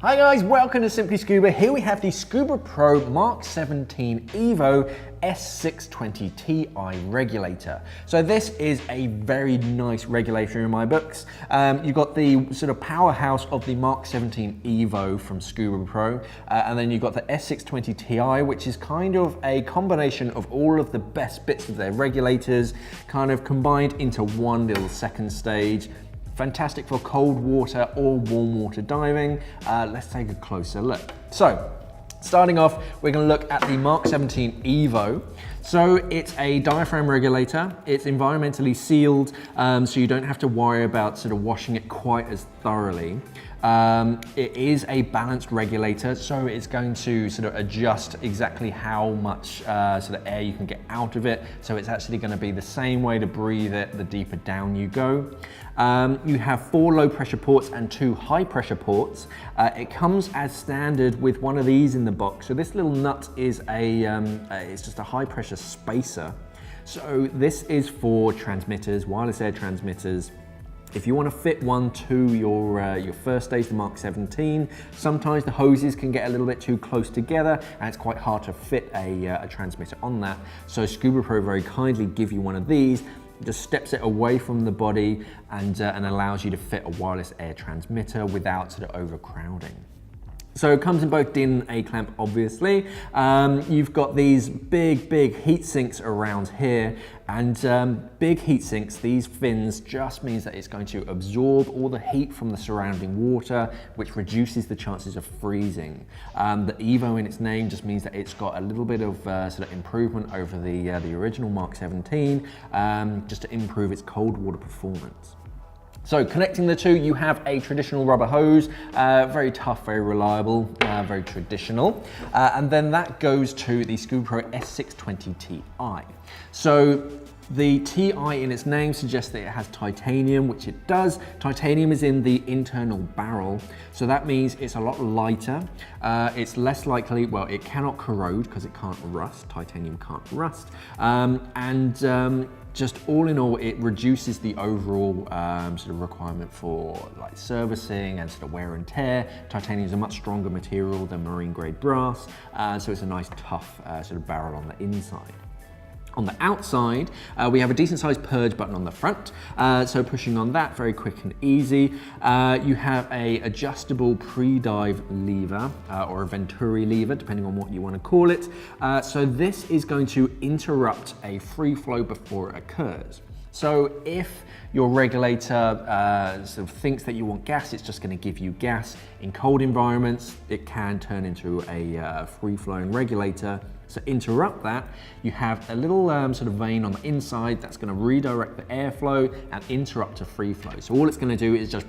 Hi guys, welcome to Simply Scuba. Here we have the Scubapro MK17 EVO S620ti Regulator. So this is a very nice regulator in my books. You've got the sort of powerhouse of the MK17 EVO from Scubapro, and then you've got the S620ti, which is kind of a combination of all of the best bits of their regulators, kind of combined into one little second stage. Fantastic for cold water or warm water diving. Let's take a closer look. So, starting off, we're going to look at the MK17 EVO. So it's a diaphragm regulator. It's environmentally sealed, so you don't have to worry about sort of washing it quite as thoroughly. It is a balanced regulator, so it's going to sort of adjust exactly how much sort of air you can get out of it. So it's actually going to be the same way to breathe it the deeper down you go. You have 4 low pressure ports and 2 high pressure ports. It comes as standard with one of these in the box. So this little nut is it's just a high pressure spacer. So this is for transmitters, wireless air transmitters. If you want to fit one to your first stage, the MK17, sometimes the hoses can get a little bit too close together and it's quite hard to fit a transmitter on that. So Scubapro very kindly give you one of these, just steps it away from the body and allows you to fit a wireless air transmitter without sort of overcrowding. So it comes in both DIN and A clamp, obviously. You've got these big heat sinks around here, and big heat sinks, these fins just means that it's going to absorb all the heat from the surrounding water, which reduces the chances of freezing. The EVO in its name just means that it's got a little bit of sort of improvement over the original MK17, just to improve its cold water performance. So connecting the two, you have a traditional rubber hose, very tough, very reliable, very traditional. And then that goes to the Scubapro S620ti. So the Ti in its name suggests that it has titanium, which it does. Titanium is in the internal barrel, so that means it's a lot lighter. It's less likely, well, it cannot corrode because it can't rust. Titanium can't rust. Just all in all, it reduces the overall sort of requirement for like servicing and sort of wear and tear. Titanium is a much stronger material than marine grade brass, so it's a nice tough sort of barrel on the inside. On the outside, we have a decent sized purge button on the front, so pushing on that, very quick and easy. You have a adjustable pre-dive lever, or a Venturi lever, depending on what you want to call it. So this is going to interrupt a free flow before it occurs. So if your regulator sort of thinks that you want gas, it's just going to give you gas. In cold environments, it can turn into a free-flowing regulator. So interrupt that, you have a little sort of vane on the inside that's going to redirect the airflow and interrupt a free flow. So all it's going to do is just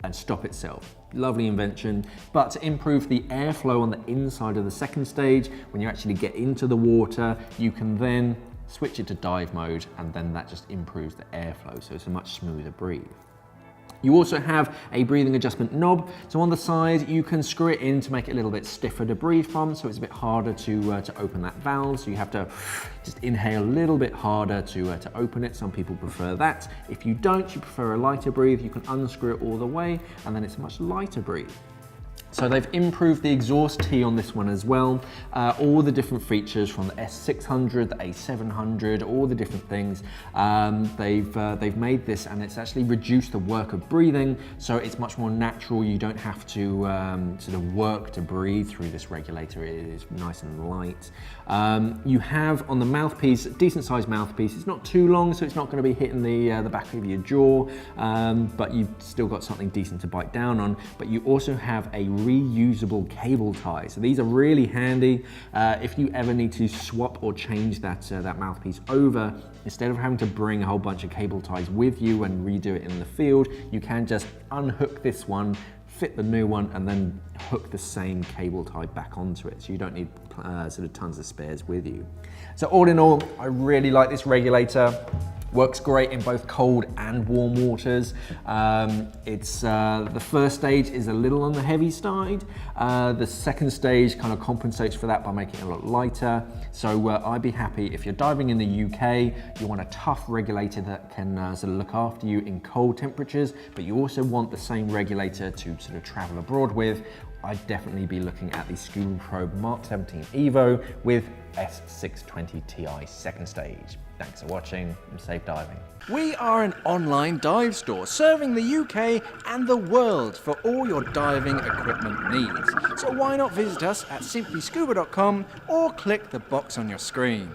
and stop itself. Lovely invention, but to improve the airflow on the inside of the second stage, when you actually get into the water, you can then switch it to dive mode, and then that just improves the airflow, so it's a much smoother breathe. You also have a breathing adjustment knob. So on the side, you can screw it in to make it a little bit stiffer to breathe from, so it's a bit harder to open that valve. So you have to just inhale a little bit harder to open it. Some people prefer that. If you don't, you prefer a lighter breathe, you can unscrew it all the way, and then it's a much lighter breathe. So they've improved the exhaust T on this one as well. All the different features from the S600, the A700, all the different things. They've made this, and it's actually reduced the work of breathing, so it's much more natural. You don't have to sort of work to breathe through this regulator. It is nice and light. You have on the mouthpiece, a decent sized mouthpiece. It's not too long, so it's not going to be hitting the back of your jaw, but you've still got something decent to bite down on. But you also have a reusable cable tie. So these are really handy if you ever need to swap or change that mouthpiece over. Instead of having to bring a whole bunch of cable ties with you and redo it in the field, you can just unhook this one, fit the new one, and then hook the same cable tie back onto it. So you don't need sort of tons of spares with you. So all in all, I really like this regulator. Works great in both cold and warm waters. The first stage is a little on the heavy side. The second stage kind of compensates for that by making it a lot lighter. So I'd be happy if you're diving in the UK, you want a tough regulator that can sort of look after you in cold temperatures, but you also want the same regulator to sort of travel abroad with. I'd definitely be looking at the Scubapro Mk17 EVO with S620ti second stage. Thanks for watching and safe diving. We are an online dive store serving the UK and the world for all your diving equipment needs. So why not visit us at simplyscuba.com or click the box on your screen.